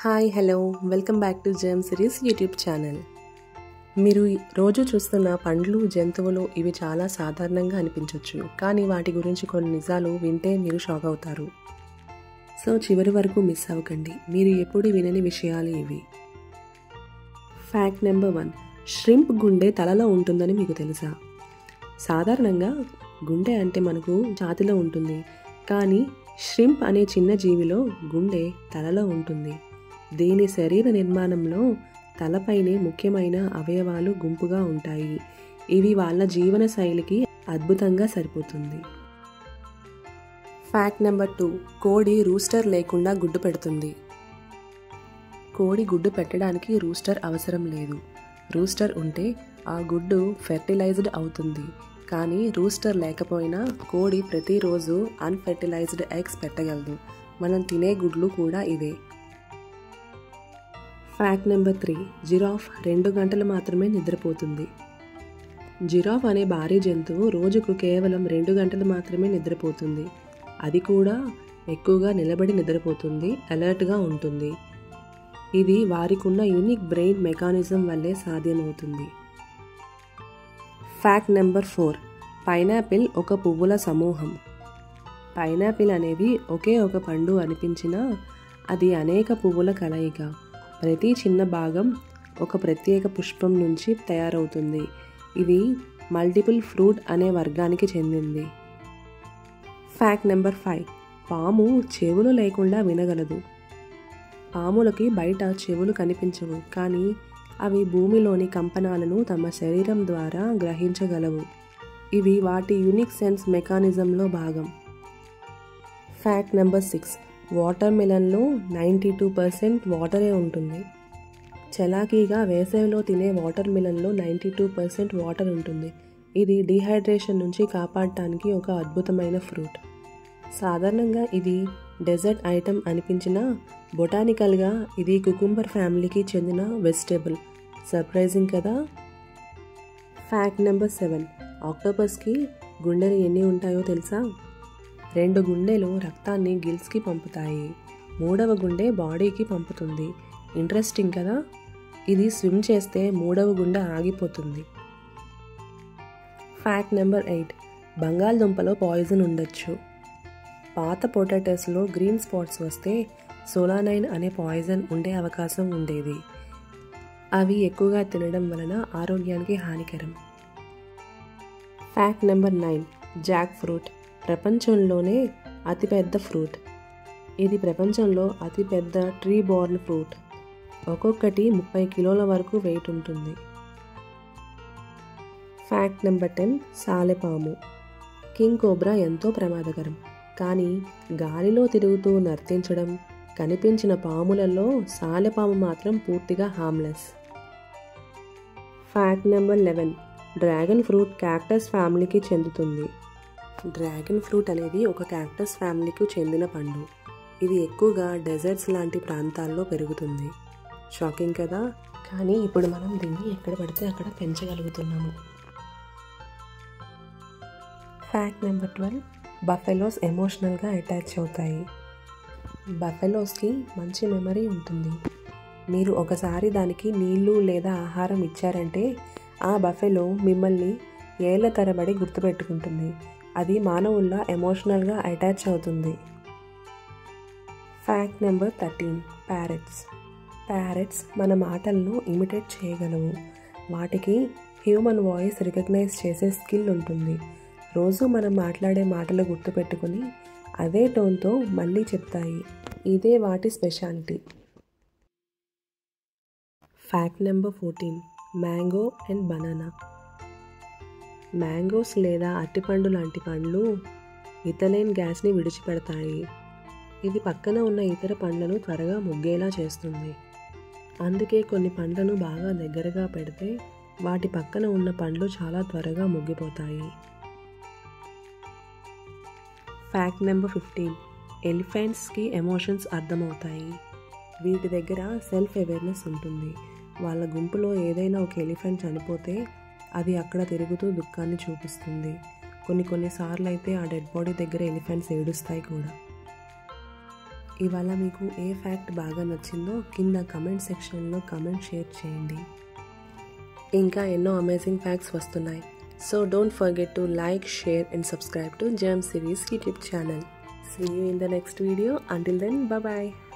Hi hello welcome back to gem series YouTube channel. మీరు రోజు చూస్తున్న పండ్లు, జంతువులు ఇవి చాలా సాధారణంగా అనిపించవచ్చు, కానీ వాటి గురించి కొన్ని నిజాలు వింటే మీరు షాక్ అవుతారు. సో చివరి వరకు మిస్ అవ్వకండి, మీరు ఎప్పుడు వినని విషయాలు ఇవి. ఫ్యాక్ట్ నెంబర్ 1, ష్రింప్ గుండె తలలో ఉంటుందని మీకు తెలుసా? సాధారణంగా గుండె అంటే మనకు ఛాతీలో ఉంటుంది, కానీ ష్రింప్ అనే చిన్న జీవిలో గుండె తలలో ఉంటుంది. దీని శరీర నిర్మాణంలో తలపైనే ముఖ్యమైన అవయవాలు గుంపుగా ఉంటాయి. ఇవి వాళ్ళ జీవన శైలికి అద్భుతంగా సరిపోతుంది. ఫ్యాక్ట్ నెంబర్ 2, కోడి రూస్టర్ లేకుండా గుడ్డు పెడుతుంది. కోడి గుడ్డు పెట్టడానికి రూస్టర్ అవసరం లేదు. రూస్టర్ ఉంటే ఆ గుడ్డు ఫెర్టిలైజ్డ్ అవుతుంది, కానీ రూస్టర్ లేకపోయినా కోడి ప్రతిరోజు అన్ఫెర్టిలైజ్డ్ ఎగ్స్ పెట్టగలదు. మనం తినే గుడ్లు కూడా ఇవే. ఫ్యాక్ట్ నెంబర్ 3, జిరాఫ్ 2 గంటలు మాత్రమే నిద్రపోతుంది. జిరాఫ్ అనే భారీ జంతువు రోజుకు కేవలం 2 గంటలు మాత్రమే నిద్రపోతుంది. అది కూడా ఎక్కువగా నిలబడి నిద్రపోతుంది, అలర్ట్గా ఉంటుంది. ఇది వారికున్న యూనిక్ బ్రెయిన్ మెకానిజం వల్లే సాధ్యమవుతుంది. ఫ్యాక్ట్ నెంబర్ 4, పైనాపిల్ ఒక పువ్వుల సమూహం. పైనాపిల్ అనేది ఒకే ఒక పండు అనిపించినా అది అనేక పువ్వుల కలయిక. ప్రతి చిన్న భాగం ఒక ప్రత్యేక పుష్పం నుంచి తయారవుతుంది. ఇది మల్టిపుల్ ఫ్రూట్ అనే వర్గానికి చెందింది. ఫ్యాక్ట్ నెంబర్ 5, పాము చెవులు లేకుండా వినగలదు. పాములకి బయట చెవులు కనిపించవు, కానీ అవి భూమిలోని కంపనాలను తమ శరీరం ద్వారా గ్రహించగలవు. ఇవి వాటి యూనిక్ సెన్స్ మెకానిజంలో భాగం. ఫ్యాక్ట్ నెంబర్ 6, వాటర్ మిలన్లో 92% వాటరే ఉంటుంది. చలాకీగా వేసవిలో తినే వాటర్ మిలన్లో 92% వాటర్ ఉంటుంది. ఇది డీహైడ్రేషన్ నుంచి కాపాడటానికి ఒక అద్భుతమైన ఫ్రూట్. సాధారణంగా ఇది డెజర్ట్ ఐటమ్ అనిపించినా బొటానికల్గా ఇది కుకుంబర్ ఫ్యామిలీకి చెందిన వెజిటేబుల్. సర్ప్రైజింగ్ కదా? ఫ్యాక్ట్ నెంబర్ 7, ఆక్టోపస్కి గుండెలు ఎన్ని ఉంటాయో తెలుసా? 2 గుండెలు రక్తాన్ని గిల్స్కి పంపుతాయి, 3వ గుండె బాడీకి పంపుతుంది. ఇంట్రెస్టింగ్ కదా? ఇది స్విమ్ చేస్తే 3వ గుండె ఆగిపోతుంది. ఫ్యాక్ట్ నెంబర్ 8, బంగాళదుంపలో పాయిజన్ ఉండొచ్చు. పాత పొటాటోస్లో గ్రీన్ స్పాట్స్ వస్తే సోలానైన్ అనే పాయిజన్ ఉండే అవకాశం ఉండేది. అవి ఎక్కువగా తినడం వలన ఆరోగ్యానికి హానికరం. ఫ్యాక్ట్ నెంబర్ 9, జాక్ ఫ్రూట్ ప్రపంచంలోనే అతిపెద్ద ఫ్రూట్. ఇది ప్రపంచంలో అతిపెద్ద ట్రీ బోర్న్ ఫ్రూట్. ఒక్కొక్కటి 30 కిలోల వరకు వెయిట్ ఉంటుంది. Fact number 10, సాలెపాము. కింగ్ కోబ్రా ఎంతో ప్రమాదకరం, కానీ గాలిలో తిరుగుతూ నర్తించడం కనిపించిన పాములలో సాలెపాము మాత్రం పూర్తిగా harmless. Fact number 11, dragon fruit cactus ఫ్యామిలీకి చెందుతుంది. డ్రాగన్ ఫ్రూట్ అనేది ఒక క్యాక్టస్ ఫ్యామిలీకి చెందిన పండు. ఇది ఎక్కువగా డెజర్ట్స్ లాంటి ప్రాంతాల్లో పెరుగుతుంది. షాకింగ్ కదా? కానీ ఇప్పుడు మనం దీన్ని ఎక్కడ పడితే అక్కడ పెంచగలుగుతున్నాము. ఫ్యాక్ట్ నెంబర్ 12, బఫెలోస్ ఎమోషనల్గా అటాచ్ అవుతాయి. బఫెలోస్కి మంచి మెమరీ ఉంటుంది. మీరు ఒకసారి దానికి నీళ్లు లేదా ఆహారం ఇచ్చారంటే ఆ బఫెలో మిమ్మల్ని ఏళ్ల తరబడి గుర్తుపెట్టుకుంటుంది. అది మానవుల్లా ఎమోషనల్గా అటాచ్ అవుతుంది. ఫ్యాక్ట్ నెంబర్ 13, ప్యారెట్స్ మన మాటలను ఇమిటేట్ చేయగలవు. వాటికి హ్యూమన్ వాయిస్ రికగ్నైజ్ చేసే స్కిల్ ఉంటుంది. రోజు మనం మాట్లాడే మాటలు గుర్తుపెట్టుకుని అదే టోన్తో మళ్ళీ చెప్తాయి. ఇదే వాటి speciality. Fact number 14, mango and banana. Mangoes లేదా అరటిపండు లాంటి పండ్లు ఇథైలిన్ గ్యాస్ని విడిచిపెడతాయి. ఇది పక్కన ఉన్న ఇతర పండ్లను త్వరగా మొగ్గేలా చేస్తుంది. అందుకే కొన్ని పండ్లను బాగా దగ్గరగా పెడితే వాటి పక్కన ఉన్న పండ్లు చాలా త్వరగా మొగ్గిపోతాయి. ఫ్యాక్ట్ నెంబర్ 15, ఎలిఫెంట్స్కి ఎమోషన్స్ అర్థమవుతాయి. వీటి దగ్గర సెల్ఫ్ అవేర్నెస్ ఉంటుంది. వాళ్ళ గుంపులో ఏదైనా ఒక ఎలిఫెంట్ చనిపోతే అది అక్కడ తిరుగుతూ దుఃఖాన్ని చూపిస్తుంది. కొన్నిసార్లు అయితే ఆ డెడ్ బాడీ దగ్గర ఎలిఫెంట్స్ ఏడుస్తాయి కూడా. ఇవాళ మీకు ఏ ఫ్యాక్ట్ బాగా నచ్చిందో కింద కమెంట్ సెక్షన్లో కమెంట్ షేర్ చేయండి. ఇంకా ఎన్నో అమేజింగ్ ఫ్యాక్ట్స్ వస్తున్నాయి. So don't forget to like, share and subscribe to Germ Series YouTube channel. See you in the next video. Until then, bye bye.